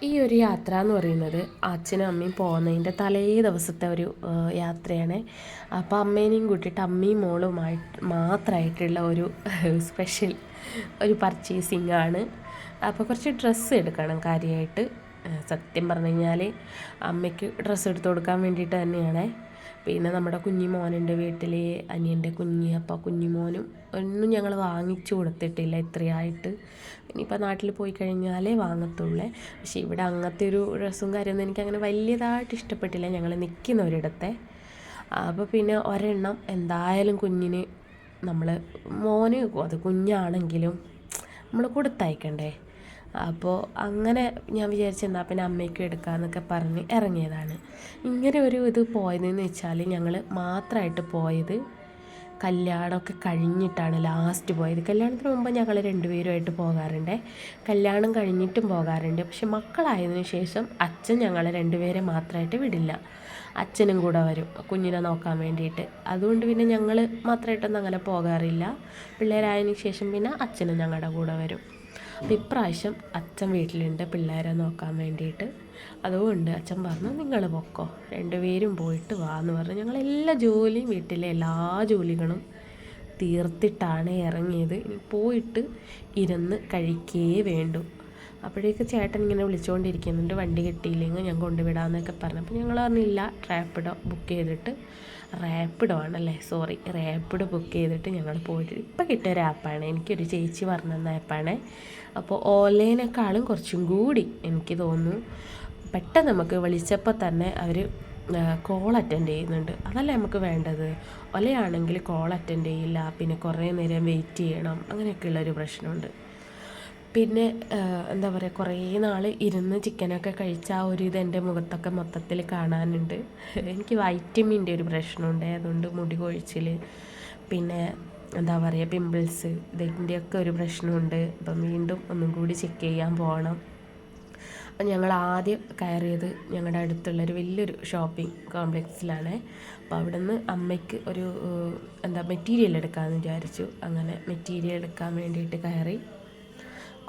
ഈ ഒരു യാത്ര എന്ന് പറയുന്നത് അച്ഛനും അമ്മയും പോകുന്നതിൻ്റെ തലേ ദിവസത്തെ ഒരു യാത്രയാണ്. അപ്പോൾ അമ്മേനെയും കൂട്ടിയിട്ട് അമ്മയും മോളുമായിട്ട് മാത്രമായിട്ടുള്ള ഒരു സ്പെഷ്യൽ ഒരു പർച്ചേസിങ് ആണ്. അപ്പോൾ കുറച്ച് ഡ്രസ്സ് എടുക്കണം കാര്യമായിട്ട്. സത്യം പറഞ്ഞു കഴിഞ്ഞാൽ അമ്മയ്ക്ക് ഡ്രസ്സ് എടുത്ത് കൊടുക്കാൻ വേണ്ടിയിട്ട് തന്നെയാണ്. പിന്നെ നമ്മുടെ കുഞ്ഞിമോനുണ്ട് വീട്ടിൽ, അനിയൻ്റെ കുഞ്ഞ്. അപ്പോൾ കുഞ്ഞിമോനും ഒന്നും ഞങ്ങൾ വാങ്ങിച്ചു കൊടുത്തിട്ടില്ല ഇത്രയായിട്ട്. ഇനിയിപ്പോൾ നാട്ടിൽ പോയി കഴിഞ്ഞാലേ വാങ്ങത്തുള്ളേ. പക്ഷേ ഇവിടെ അങ്ങനത്തെ ഒരു ഡ്രസ്സും കാര്യമൊന്നും എനിക്കങ്ങനെ വലിയതായിട്ട് ഇഷ്ടപ്പെട്ടില്ല ഞങ്ങൾ നിൽക്കുന്ന ഒരിടത്തെ. അപ്പോൾ പിന്നെ ഒരെണ്ണം എന്തായാലും കുഞ്ഞിന് നമ്മൾ മോന് അത് കുഞ്ഞാണെങ്കിലും നമ്മൾ കൊടുത്തയക്കണ്ടേ. അപ്പോൾ അങ്ങനെ ഞാൻ വിചാരിച്ചെന്നാൽ പിന്നെ അമ്മയ്ക്കും എടുക്കാമെന്നൊക്കെ പറഞ്ഞ് ഇറങ്ങിയതാണ്. ഇങ്ങനെ ഒരു ഇത് പോയതെന്ന് വെച്ചാൽ ഞങ്ങൾ മാത്രമായിട്ട് പോയത് കല്യാണമൊക്കെ കഴിഞ്ഞിട്ടാണ് ലാസ്റ്റ് പോയത്. കല്യാണത്തിന് മുമ്പ് ഞങ്ങൾ രണ്ടുപേരുമായിട്ട് പോകാറുണ്ട്, കല്യാണം കഴിഞ്ഞിട്ടും പോകാറുണ്ട്. പക്ഷെ മക്കളായതിനു ശേഷം അച്ഛൻ ഞങ്ങളെ രണ്ടുപേരെ മാത്രമായിട്ട് വിടില്ല, അച്ഛനും കൂടെ വരും കുഞ്ഞിനെ നോക്കാൻ വേണ്ടിയിട്ട്. അതുകൊണ്ട് പിന്നെ ഞങ്ങൾ മാത്രമായിട്ടൊന്നും അങ്ങനെ പോകാറില്ല. പിള്ളേരായതിനു ശേഷം പിന്നെ അച്ഛനും ഞങ്ങളുടെ കൂടെ വരും. അപ്പോൾ ഇപ്രാവശ്യം അച്ഛൻ വീട്ടിലുണ്ട് പിള്ളേരെ നോക്കാൻ വേണ്ടിയിട്ട്. അതുകൊണ്ട് അച്ഛൻ പറഞ്ഞു നിങ്ങൾ പൊക്കോ, രണ്ടുപേരും പോയിട്ട് വാ എന്ന് പറഞ്ഞു. ഞങ്ങളെല്ലാ ജോലിയും വീട്ടിലെ എല്ലാ ജോലികളും തീർത്തിട്ടാണ് ഇറങ്ങിയത്. ഇനി പോയിട്ട് ഇരുന്ന് കഴിക്കേ വേണ്ടു. അപ്പോഴേക്ക് ചേട്ടൻ ഇങ്ങനെ വിളിച്ചുകൊണ്ടിരിക്കുന്നുണ്ട്, വണ്ടി കിട്ടിയില്ലെങ്കിൽ ഞാൻ കൊണ്ടുവിടാമെന്നൊക്കെ പറഞ്ഞു. അപ്പോൾ ഞങ്ങൾ പറഞ്ഞില്ല, റാപ്പിഡോ ബുക്ക് ചെയ്തിട്ട്, റാപ്പിഡോ ആണല്ലേ, സോറി, റാപ്പിഡോ ബുക്ക് ചെയ്തിട്ട് ഞങ്ങൾ പോയിട്ട് ഇപ്പം കിട്ടിയ ഒരു ആപ്പാണ്. എനിക്കൊരു ചേച്ചി പറഞ്ഞു തന്ന ആപ്പാണ്. അപ്പോൾ ഓൺലൈനേക്കാളും കുറച്ചും കൂടി എനിക്ക് തോന്നുന്നു പെട്ടെന്ന് നമുക്ക് വിളിച്ചപ്പോൾ തന്നെ അവർ കോൾ അറ്റൻഡ് ചെയ്യുന്നുണ്ട്. അതല്ലേ നമുക്ക് വേണ്ടത്. ഒലയാണെങ്കിൽ കോൾ അറ്റൻഡ് ചെയ്യില്ല, പിന്നെ കുറേ നേരം വെയിറ്റ് ചെയ്യണം, അങ്ങനെയൊക്കെയുള്ളൊരു പ്രശ്നമുണ്ട്. പിന്നെ എന്താ പറയുക, കുറേ നാൾ ഇരുന്ന് ചിക്കനൊക്കെ കഴിച്ച ആ ഒരു ഇത് എൻ്റെ മുഖത്തൊക്കെ മൊത്തത്തിൽ കാണാനുണ്ട്. എനിക്ക് വൈറ്റമിൻ്റെ ഒരു പ്രശ്നമുണ്ട്, അതുകൊണ്ട് മുടി കൊഴിച്ചിൽ, പിന്നെ എന്താ പറയുക പിമ്പിൾസ്, ഇതിൻ്റെയൊക്കെ ഒരു പ്രശ്നമുണ്ട്. അപ്പം വീണ്ടും ഒന്നും കൂടി ചെക്ക് ചെയ്യാൻ പോകണം. അപ്പം ഞങ്ങൾ ആദ്യം കയറിയത് ഞങ്ങളുടെ അടുത്തുള്ളൊരു വലിയൊരു ഷോപ്പിംഗ് കോംപ്ലക്സിലാണ്. അപ്പോൾ അവിടെ നിന്ന് അമ്മയ്ക്ക് ഒരു മെറ്റീരിയൽ എടുക്കാമെന്ന് വിചാരിച്ചു. അങ്ങനെ മെറ്റീരിയൽ എടുക്കാൻ വേണ്ടിയിട്ട് കയറി.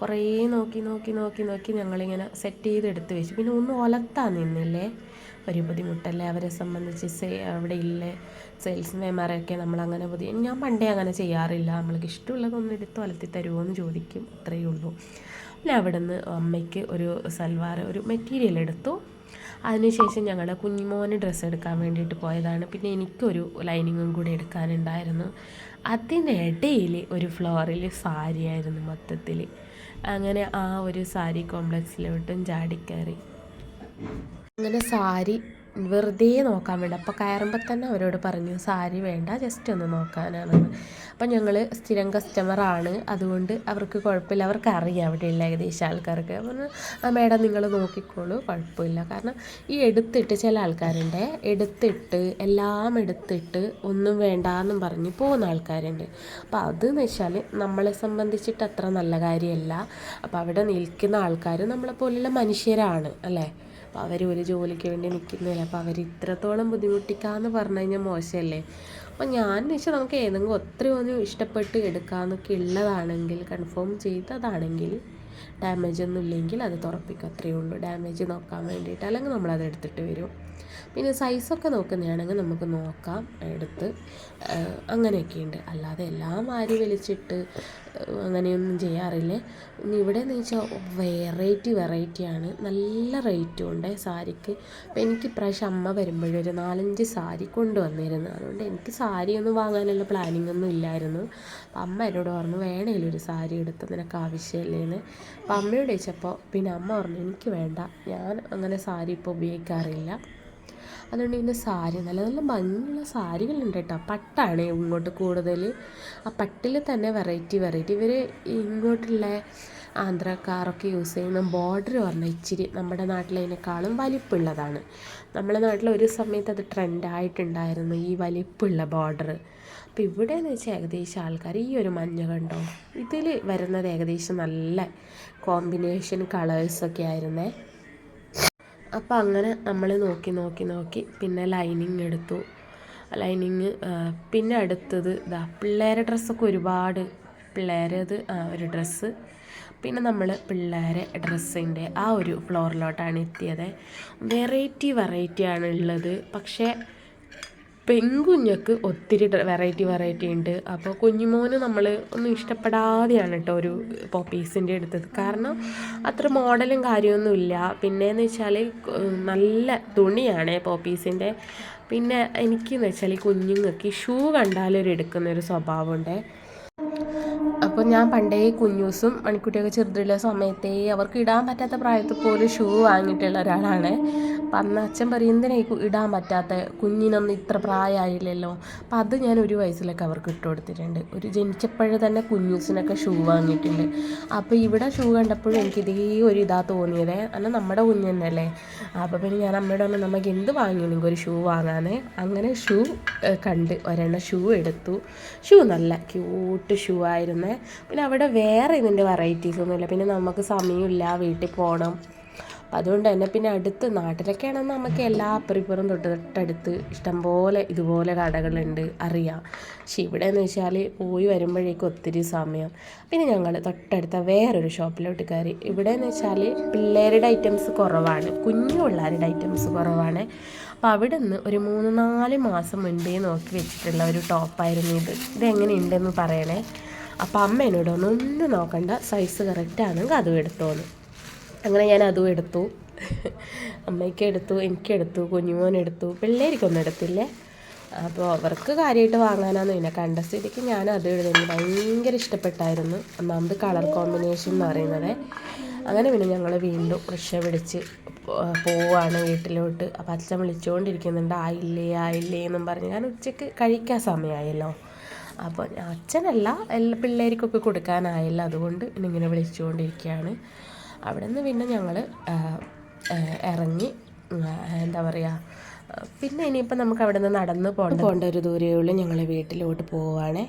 കുറേ നോക്കി ഞങ്ങളിങ്ങനെ സെറ്റ് ചെയ്തെടുത്ത് വെച്ചു. പിന്നെ ഒന്നും ഒലത്താൻ നിന്നില്ലേ, ഒരു ബുദ്ധിമുട്ടല്ലേ അവരെ സംബന്ധിച്ച്. അവിടെ ഇല്ലേ സെയിൽസ്മാൻമാരൊക്കെ നമ്മളങ്ങനെ ഞാൻ പണ്ടേ അങ്ങനെ ചെയ്യാറില്ല. നമ്മൾക്ക് ഇഷ്ടമുള്ളതൊന്നും എടുത്ത് ഒലത്തി തരുമോ എന്ന് ചോദിക്കും, അത്രയേ ഉള്ളൂ. പിന്നെ അവിടെ നിന്ന് അമ്മയ്ക്ക് ഒരു സൽവാർ ഒരു മെറ്റീരിയൽ എടുത്തു. അതിനുശേഷം ഞങ്ങൾ കുഞ്ഞിമോന് ഡ്രസ്സ് എടുക്കാൻ വേണ്ടിയിട്ട് പോയതാണ്. പിന്നെ എനിക്കൊരു ലൈനിങ്ങും കൂടി എടുക്കാനുണ്ടായിരുന്നു. അതിനിടയിൽ ഒരു ഫ്ലോറിൽ സാരിയായിരുന്നു മൊത്തത്തിൽ. അങ്ങനെ ആ ഒരു സാരി കോംപ്ലക്സിലോട്ടും ചാടിക്കയറി. അങ്ങനെ സാരി വെറുതെ നോക്കാൻ വേണ്ട. അപ്പോൾ കയറുമ്പോൾ തന്നെ അവരോട് പറഞ്ഞു സാരി വേണ്ട, ജസ്റ്റ് ഒന്ന് നോക്കാനാണെന്ന്. അപ്പം ഞങ്ങൾ സ്ഥിരം കസ്റ്റമറാണ്, അതുകൊണ്ട് അവർക്ക് കുഴപ്പമില്ല, അവർക്ക് അറിയാം അവിടെയുള്ള ഏകദേശം ആൾക്കാർക്ക്. പറഞ്ഞു മേഡം നിങ്ങൾ നോക്കിക്കോളൂ, കുഴപ്പമില്ല. കാരണം ഈ എടുത്തിട്ട് ചില ആൾക്കാരുണ്ട്, എല്ലാം എടുത്തിട്ട് ഒന്നും വേണ്ടാന്നും പറഞ്ഞ് പോകുന്ന ആൾക്കാരുണ്ട്. അപ്പോൾ അതെന്ന് വെച്ചാൽ നമ്മളെ സംബന്ധിച്ചിട്ട് അത്ര നല്ല കാര്യമല്ല. അപ്പോൾ അവിടെ നിൽക്കുന്ന ആൾക്കാർ നമ്മളെപ്പോലുള്ള മനുഷ്യരാണ് അല്ലേ. അപ്പോൾ അവർ ഒരു ജോലിക്ക് വേണ്ടി നിൽക്കുന്നില്ല. അപ്പോൾ അവർ ഇത്രത്തോളം ബുദ്ധിമുട്ടിക്കാമെന്ന് പറഞ്ഞു കഴിഞ്ഞാൽ മോശമല്ലേ. അപ്പോൾ ഞാൻ വെച്ചാൽ നമുക്ക് ഏതെങ്കിലും ഒത്തിരി ഒന്ന് ഇഷ്ടപ്പെട്ട് എടുക്കാമെന്നൊക്കെ ഉള്ളതാണെങ്കിൽ, കൺഫേം ചെയ്തതാണെങ്കിൽ, ഡാമേജ് ഒന്നും ഇല്ലെങ്കിൽ അത് തുറപ്പിക്കും, അത്രയേ ഉള്ളൂ. ഡാമേജ് നോക്കാൻ വേണ്ടിയിട്ട്, അല്ലെങ്കിൽ നമ്മളത് എടുത്തിട്ട് വരും. പിന്നെ സൈസൊക്കെ നോക്കുന്നതാണെങ്കിൽ നമുക്ക് നോക്കാം എടുത്ത്, അങ്ങനെയൊക്കെയുണ്ട്. അല്ലാതെ എല്ലാം വാരി വലിച്ചിട്ട് അങ്ങനെയൊന്നും ചെയ്യാറില്ല. ഇനി ഇവിടെ എന്ന് വെച്ചാൽ വെറൈറ്റിയാണ്, നല്ല റേറ്റും ഉണ്ട് സാരിക്ക്. അപ്പോൾ എനിക്ക് ഇപ്രാവശ്യം അമ്മ വരുമ്പോഴൊരു 4-5 സാരി കൊണ്ടുവന്നിരുന്നു. അതുകൊണ്ട് എനിക്ക് സാരിയൊന്നും വാങ്ങാനുള്ള പ്ലാനിങ് ഒന്നും ഇല്ലായിരുന്നു. അപ്പോൾ അമ്മ എന്നോട് പറഞ്ഞു വേണേലും ഒരു സാരി എടുത്ത് നിനക്ക് ആവശ്യമില്ലേന്ന്. അപ്പോൾ അമ്മയോട് ചോദിച്ചപ്പോൾ പിന്നെ അമ്മ പറഞ്ഞു എനിക്ക് വേണ്ട, ഞാൻ അങ്ങനെ സാരി ഇപ്പോൾ ഉപയോഗിക്കാറില്ല. അതുകൊണ്ട് പിന്നെ സാരി നല്ല നല്ല ഭംഗിയുള്ള സാരികളുണ്ട് കേട്ടോ. പട്ടാണ് ഇങ്ങോട്ട് കൂടുതൽ. ആ പട്ടിൽ തന്നെ വെറൈറ്റി ഇവർ ഇങ്ങോട്ടുള്ള ആന്ധ്രാക്കാരൊക്കെ യൂസ് ചെയ്യുന്ന ബോർഡർ പറഞ്ഞാൽ ഇച്ചിരി നമ്മുടെ നാട്ടിലതിനേക്കാളും വലിപ്പമുള്ളതാണ്. നമ്മുടെ നാട്ടിൽ ഒരു സമയത്ത് അത് ട്രെൻഡായിട്ടുണ്ടായിരുന്നു ഈ വലിപ്പമുള്ള ബോർഡർ. അപ്പോൾ ഇവിടെയെന്ന് വെച്ചാൽ ഏകദേശം ആൾക്കാർ ഈ ഒരു മഞ്ഞ കണ്ടോ, ഇതിൽ വരുന്നത് ഏകദേശം നല്ല കോമ്പിനേഷൻ കളേഴ്സൊക്കെ ആയിരുന്നേ. അപ്പോൾ അങ്ങനെ നമ്മൾ നോക്കി പിന്നെ ലൈനിങ് എടുത്തു. പിന്നെ അടുത്തത് പിള്ളേരെ ഡ്രസ്സൊക്കെ ഒരുപാട്, പിള്ളേരത് ഒരു ഡ്രസ്സ്, പിന്നെ നമ്മൾ പിള്ളേരെ ഡ്രസ്സിൻ്റെ ആ ഒരു ഫ്ലോറിലോട്ടാണ് എത്തിയത്. വെറൈറ്റിയാണ് ഉള്ളത്. പക്ഷേ പെൺകുഞ്ഞക്ക് ഒത്തിരി വെറൈറ്റി ഉണ്ട്. അപ്പോൾ കുഞ്ഞുമോന് നമ്മൾ ഒന്നും ഇഷ്ടപ്പെടാതെയാണ് കേട്ടോ ഒരു പോപ്പീസിൻ്റെ എടുത്തത്. കാരണം അത്ര മോഡലും കാര്യമൊന്നുമില്ല. പിന്നെയെന്ന് വെച്ചാൽ നല്ല തുണിയാണ് പോപ്പീസിൻ്റെ. പിന്നെ എനിക്കെന്ന് വെച്ചാൽ കുഞ്ഞുങ്ങൾക്ക് ഷൂ കണ്ടാലൊരു എടുക്കുന്നൊരു സ്വഭാവമുണ്ട്. അപ്പോൾ ഞാൻ പണ്ടേ കുഞ്ഞൂസും മണിക്കുട്ടിയൊക്കെ ചെറുതുള്ള സമയത്തേ അവർക്ക് ഇടാൻ പറ്റാത്ത പ്രായത്തിൽ പോലും ഷൂ വാങ്ങിയിട്ടുള്ള ഒരാളാണ്. അപ്പം അന്ന് അച്ഛൻ പറയും എന്തിനാ ഇടാൻ പറ്റാത്ത, കുഞ്ഞിനൊന്നും ഇത്ര പ്രായമായില്ലല്ലോ. അപ്പം അത് ഞാൻ ഒരു വയസ്സിലൊക്കെ അവർക്ക് ഇട്ട് കൊടുത്തിട്ടുണ്ട്. ഒരു ജനിച്ചപ്പോഴേ തന്നെ കുഞ്ഞൂസിനൊക്കെ ഷൂ വാങ്ങിയിട്ടുണ്ട്. അപ്പോൾ ഇവിടെ ഷൂ കണ്ടപ്പോഴും എനിക്ക് ഇതേ ഒരു ഇതാ തോന്നിയത്. എന്നാൽ നമ്മുടെ കുഞ്ഞ് തന്നെയല്ലേ. അപ്പോൾ പിന്നെ ഞാൻ അമ്മയോട് പറഞ്ഞു നമുക്ക് എന്ത് വാങ്ങിയെങ്കിൽ ഒരു ഷൂ വാങ്ങാനേ. അങ്ങനെ ഷൂ കണ്ട് ഒരെണ്ണം ഷൂ എടുത്തു. ഷൂ നല്ല ക്യൂട്ട് ഷൂ ആയിരുന്നേ. പിന്നെ അവിടെ വേറെ ഇതിൻ്റെ വെറൈറ്റീസൊന്നുമില്ല. പിന്നെ നമുക്ക് സമയമില്ല, വീട്ടിൽ പോകണം. അപ്പം അതുകൊണ്ട് തന്നെ പിന്നെ അടുത്ത് നാട്ടിലൊക്കെ ആണെങ്കിൽ നമുക്ക് എല്ലാ അപ്പുറം തൊട്ടടുത്ത് ഇഷ്ടംപോലെ ഇതുപോലെ കടകളുണ്ട്, അറിയാം. പക്ഷെ ഇവിടെ എന്ന് വെച്ചാൽ പോയി വരുമ്പോഴേക്കും ഒത്തിരി സമയം. പിന്നെ ഞങ്ങൾ തൊട്ടടുത്ത വേറൊരു ഷോപ്പിലോട്ട് കയറി. ഇവിടെ എന്ന് വെച്ചാൽ പിള്ളേരുടെ ഐറ്റംസ് കുറവാണ്, കുഞ്ഞു പിള്ളേരുടെ ഐറ്റംസ് കുറവാണ്. അപ്പോൾ അവിടെ നിന്ന് ഒരു 3-4 മാസം മുൻപേ നോക്കി വെച്ചിട്ടുള്ള ഒരു ടോപ്പായിരുന്നു ഇത്. ഇതെങ്ങനെയുണ്ടെന്ന് പറയണേ. അപ്പോൾ അമ്മ എന്നോട് ഒന്നും നോക്കണ്ട, സൈസ് കറക്റ്റാണെങ്കിൽ അതും എടുത്തോന്ന്. അങ്ങനെ ഞാൻ അതും എടുത്തു. അമ്മയ്ക്ക് എടുത്തു, എനിക്കെടുത്തു, കുഞ്ഞുമോനെടുത്തു, പിള്ളേർക്കൊന്നും എടുത്തില്ലേ. അപ്പോൾ അവർക്ക് കാര്യമായിട്ട് വാങ്ങാനാന്ന് പിന്നെ കണ്ട സ്ഥിതിക്ക് ഞാൻ അത് എഴുതുന്നു. ഭയങ്കര ഇഷ്ടപ്പെട്ടായിരുന്നു. ഒന്നാമത് കളർ കോമ്പിനേഷൻ എന്ന് പറയുന്നത്. അങ്ങനെ പിന്നെ ഞങ്ങൾ വീണ്ടും റിക്ഷ പിടിച്ച് പോവാണ് വീട്ടിലോട്ട്. അപ്പോൾ അച്ഛൻ വിളിച്ചുകൊണ്ടിരിക്കുന്നുണ്ട്, ആയില്ലേ എന്നും പറഞ്ഞ്. ഞാൻ ഉച്ചയ്ക്ക് കഴിക്കാൻ സമയമായല്ലോ. അപ്പോൾ അച്ഛനല്ല, എല്ലാ പിള്ളേർക്കൊക്കെ കൊടുക്കാനായല്ലോ. അതുകൊണ്ട് ഇങ്ങനെ വിളിച്ചുകൊണ്ടിരിക്കുകയാണ്. അവിടെ നിന്ന് പിന്നെ ഞങ്ങൾ ഇറങ്ങി. എന്താ പറയുക, പിന്നെ ഇനിയിപ്പോൾ നമുക്ക് അവിടെ നിന്ന് നടന്ന് പോകേണ്ട ഒരു ദൂരമേ ഉള്ളൂ. ഞങ്ങൾ വീട്ടിലോട്ട് പോവുകയാണേ.